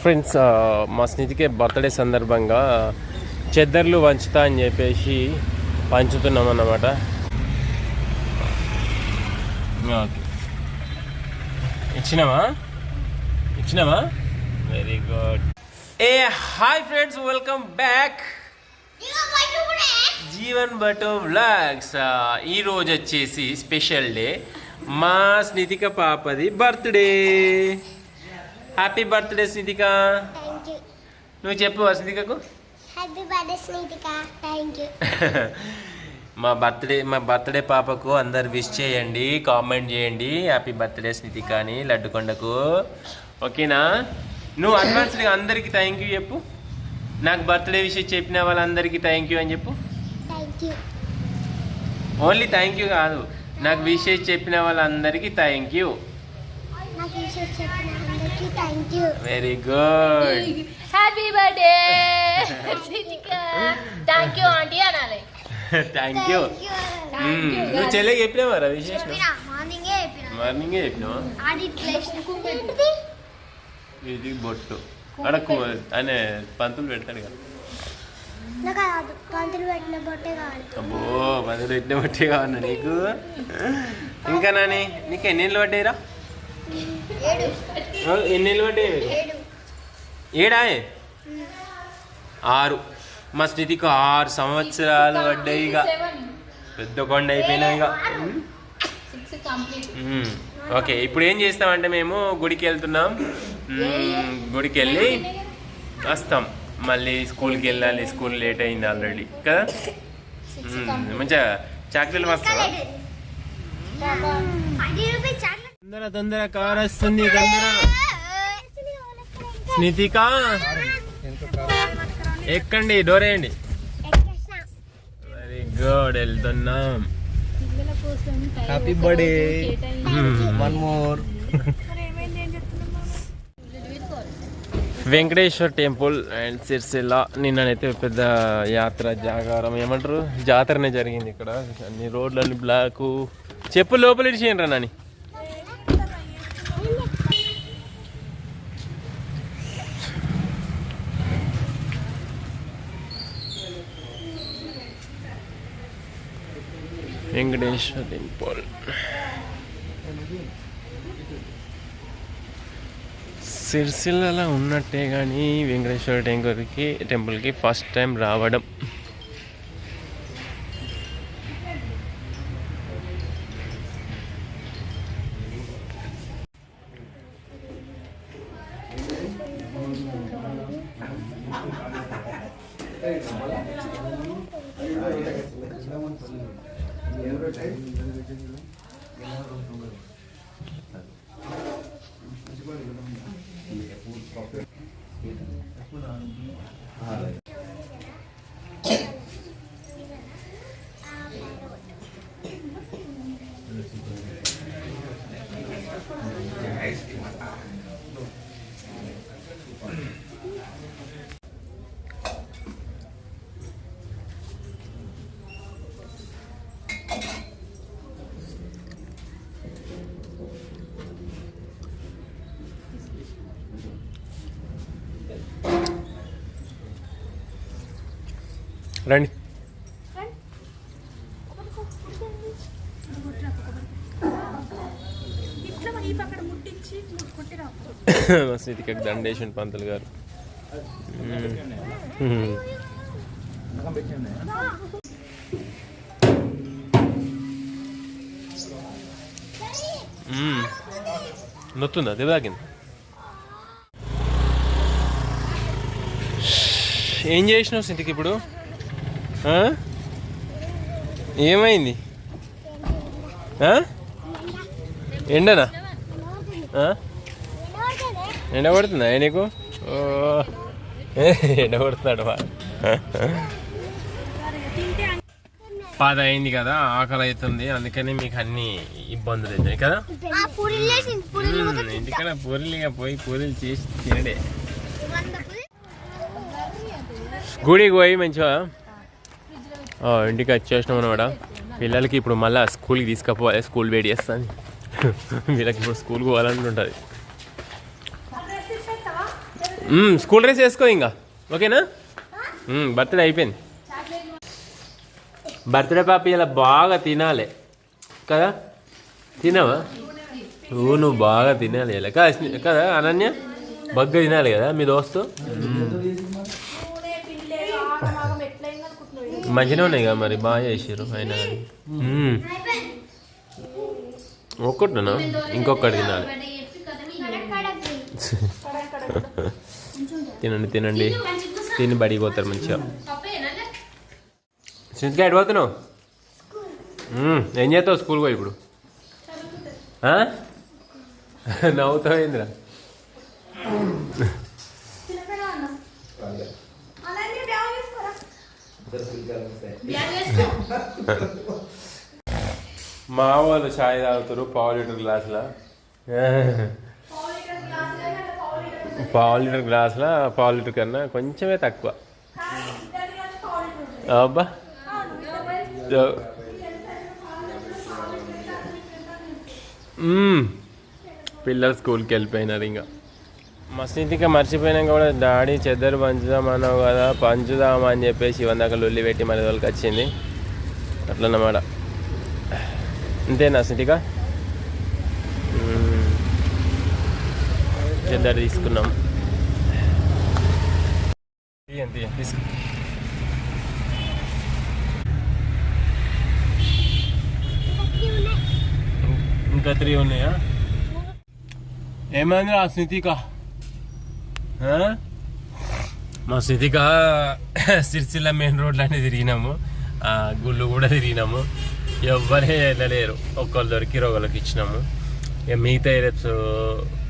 Friends మా స్నేహితుకే birthday సందర్భంగా చెద్దర్లు వంచుతా అని చెప్పేసి పంచుతున్నాం అన్నమాట. ఇచ్చినావా very good. Hi friends, welcome back Jeevan బటో వ్లాగ్స్. ఈరోజు వచ్చేసి స్పెషల్ డే, మా స్నితిక పాపది బర్త్డే. Happy birthday స్నితిక. నువ్వు చెప్పు స్నితికకు. మా బర్త్డే పాపకు అందరు విష్ చేయండి, కామెంట్ చేయండి హ్యాపీ బర్త్డే స్నితిక అని లడ్డుకొండకు. ఓకేనా? నువ్వు అడ్వాన్స్గా అందరికి థ్యాంక్ యూ చెప్పు. నాకు బర్త్డే విషయం చెప్పిన వాళ్ళందరికీ థ్యాంక్ యూ అని చెప్పు. ఓన్లీ థ్యాంక్ యూ కాదు, నాకు విషయం చెప్పిన వాళ్ళందరికీ thank you. Very good. Happy birthday thank you aunty అనాలి. Thank you. నువ్వు చెల్లెకి చెప్పినావా విశేషం? మార్నింగే చెప్పినావా? ఇది బొట్టు అడకు అనే పంతులు పెడతాడు కదా. అబ్బో, పంతులు పెట్టిన బొట్టే కావన్నా నీకు. ఇంకా నాని నీకు ఎన్నేళ్ళు పడ్డాయిరా? ఎన్నేళ్ళు పడ్డాయి? 7 6. మా స్థితికి 6 సంవత్సరాలు పడ్డాయి. ఇక పెద్ద కొండ అయిపోయినాయి ఇక. ఓకే, ఇప్పుడు ఏం చేస్తామంటే మేము గుడికి వెళ్తున్నాం. గుడికి వెళ్ళి వస్తాం, మళ్ళీ స్కూల్కి వెళ్ళాలి. స్కూల్ లేట్ అయింది ఆల్రెడీ కదా. మంచిగా చాక్లెట్లు వస్తావా? తొందర కార్ వస్తుంది. స్నితిక ఎక్కండి, డోర్ వేయండి. వెరీ గుడ్, వెళ్తున్నాం. Happy birthday. One more. Venkateshwar temple and Sircilla. నిన్ననైతే పెద్ద యాత్ర, జాగారం ఏమంటారు, జాతరనే జరిగింది ఇక్కడ. అన్ని రోడ్లన్నీ బ్లాక్. చెప్పు లోపల ఇచ్చేయండి నాని. వెంకటేశ్వర టెంపుల్ సిరిసిల్లలో ఉన్నట్టే కానీ వెంకటేశ్వర టెంపుల్కి ఫస్ట్ టైం రావడం. రండి. మసీదికి దండేషన్ పంతులు గారు. నొత్తుందా దెబ్బ తాకింది? ఏం చేసినావు సింతికి ఇప్పుడు? ఏమైంది? ఎండనా? ఎండ పడుతుందా నీకు? ఎండ పడుతున్నాడు. 10 అయింది కదా, ఆకలి అవుతుంది. అందుకని మీకు అన్ని ఇబ్బందులు అవుతాయి కదా. ఇంటికన్నా పూరీలుగా పోయి పూరీలు చేసి తినడే. గుడికి పోయి మంచిగా ఇంటికి వచ్చేసినాం అనమాట. పిల్లలకి ఇప్పుడు మళ్ళీ స్కూల్కి తీసుకుపోవాలి, స్కూల్ వెయిట్ చేస్తాను. వీళ్ళకి ఇప్పుడు స్కూల్కి పోవాలంటుంటుంది. స్కూల్ డ్రెస్ వేసుకో ఇంకా ఓకేనా. బర్త్డే అయిపోయింది. బర్త్డే పాప ఇలా బాగా తినాలి కదా. తినవా నువ్వు బాగా తినాలి ఇలా కదా అనన్య. బగ్గా తినాలి కదా మీ దోస్తు. మంచిగా ఉన్నాయి కదా మరి, బాగా చేసారు అయినా కానీ. ఒక్కటినా ఇంకొకటి తినాలి. తినండి తినండి, తిని బడికి పోతారు మంచిగా. స్మిత్గా ఎటు పోతున్నావు? ఏం చేస్తావు స్కూల్కి పోయి ఇప్పుడు? నవ్వుతావు ఏందిరా? మా వాళ్ళు ఛాయ్ తాగుతారు పావు లీటర్ గ్లాసులో. పావు లీటర్ గ్లాసులో పావు లీటర్ కన్నా కొంచెమే తక్కువ. అబ్బా పిల్లలు స్కూల్కి వెళ్ళిపోయినారు. ఇంకా మస్తీగా మర్చిపోయినాక కూడా డాడీ చెద్దరు పంచుదామన్నావు కదా, పంచుదామా అని చెప్పేసి ఇవందాక లొల్లి పెట్టి మరి వాళ్ళకి వచ్చింది అట్లన్నమాట. అంతేనా స్నితిగా? చెద్దరు తీసుకున్నాం. తీసుకు ఇంకా 3 ఉన్నాయా? ఏమైంది ఆ స్నితిక? మా స్నితిక సిరిసిల్ల మెయిన్ రోడ్లన్నీ తిరిగినాము, గుళ్ళు కూడా తిరిగినాము. ఎవ్వరే వెళ్ళలేరు, ఒక్కళ్ళు దొరికి ఒకళ్ళకి ఇచ్చినాము. ఇక మిగతా రేపు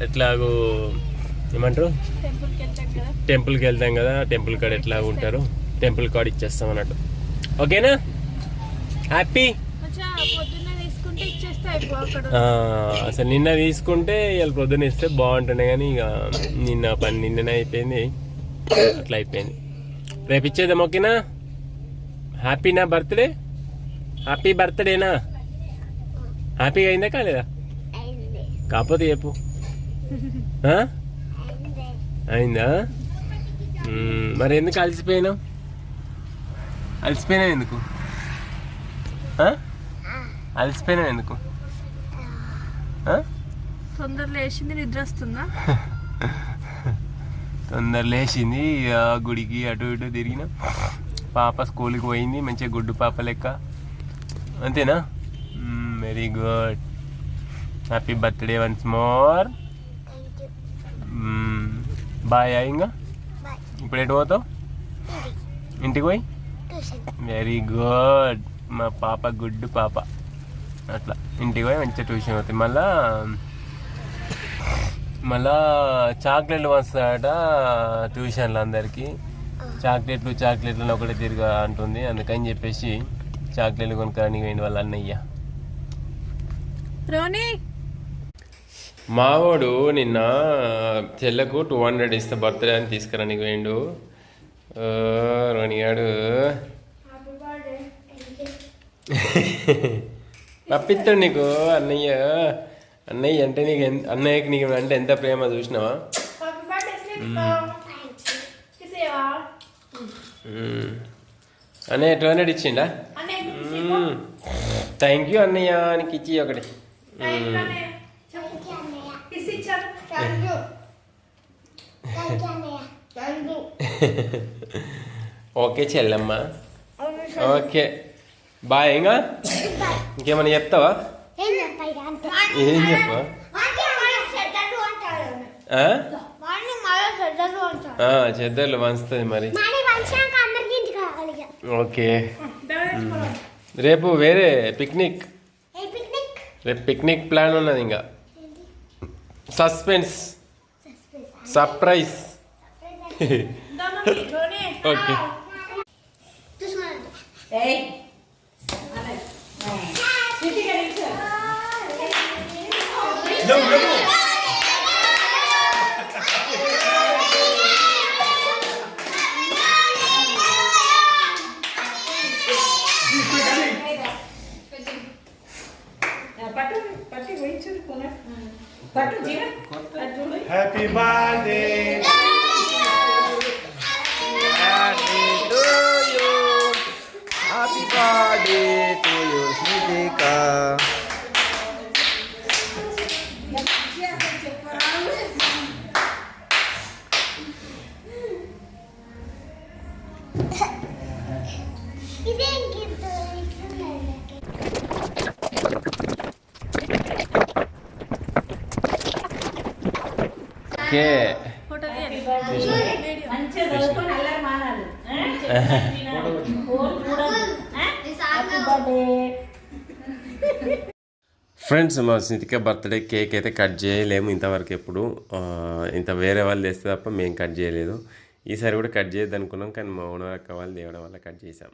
ఎట్లాగూ ఏమంటారు టెంపుల్కి వెళ్తాం కదా, టెంపుల్ కాడ ఎట్లాగూ ఉంటారు, టెంపుల్ కాడ ఇచ్చేస్తాం అన్నట్టు. ఓకేనా? హ్యాపీ? అసలు నిన్న తీసుకుంటే ఇవాళ పొద్దున్న ఇస్తే బాగుంటుండే, కానీ ఇక నిన్న పని నిన్ననే అయిపోయింది, అట్లా అయిపోయింది. రేపు ఇచ్చేద్దాం. ఓకేనా? హ్యాపీనా బర్త్డే? హ్యాపీ బర్త్డేనా? హ్యాపీగా అయిందా కాలేదా? కాకపోతే చెప్పు. అయిందా? మరి ఎందుకు అలసిపోయినావు? అలసిపోయినావు ఎందుకు? అలసిపోయినావు ఎందుకు? తొందర లేచింది, నిద్ర వస్తుందా? తొందర లేచింది, గుడికి అటు ఇటు తిరిగిన. పాప స్కూల్కి పోయింది మంచిగా, గుడ్డు పాప లెక్క. అంతేనా? Very good. Happy birthday once more. Bye. ఇంకా ఇప్పుడు ఎటు పోతావు? ఇంటికి పోయి. Very good. మా పాప గుడ్డు పాప. అట్లా ఇంటికి పోయి మంచిగా ట్యూషన్ అవుతాయి. మళ్ళా చాక్లెట్లు వస్తాయట ట్యూషన్లు అందరికీ. చాక్లెట్లు ఒకటే తిరిగా అంటుంది, అందుకని చెప్పేసి చాక్లెట్లు కొనుక్కోడానికి పోయింది వాళ్ళ అన్నయ్య. మావాడు నిన్న చెల్లకు 200 ఇస్తే బర్త్డే అని తీసుకురానికి పోయిండు. రోనిగాడు పంపిస్తాడు నీకు. అన్నయ్య అంటే నీకు అన్నయ్యకి నీకు అంటే ఎంత ప్రేమ చూసినావా? అన్నయ్య 200 ఇచ్చిండా? థ్యాంక్ యూ అన్నయ్య. నీకు ఇచ్చి ఒకటి. ఓకే చెల్లమ్మ, ఓకే బాయ్. ఇంకా ఇంకేమన్నా చెప్తావా? ఏం చెప్పవా? చెద్దర్లు వంచుతుంది మరి. ఓకే. రేపు వేరే పిక్నిక్, రేపు పిక్నిక్ ప్లాన్ ఉన్నది. ఇంకా suspense, surprise. Okay. Happy birthday. Okay photo తీయండి. మంచిగా చదువుకొని అల్లరి మానాలి. ఫోన్ చూడదు. Happy birthday. ఫ్రెండ్స్, మా స్నితిక బర్త్డే కేక్ అయితే కట్ చేయలేము ఇంతవరకు ఎప్పుడు. ఇంత వేరే వాళ్ళు తెస్తే తప్ప మేము కట్ చేయలేదు. ఈసారి కూడా కట్ చేయొద్దు అనుకున్నాం, కానీ మా ఓనర్ అక్క వాళ్ళు తేవడం వల్ల కట్ చేసాం.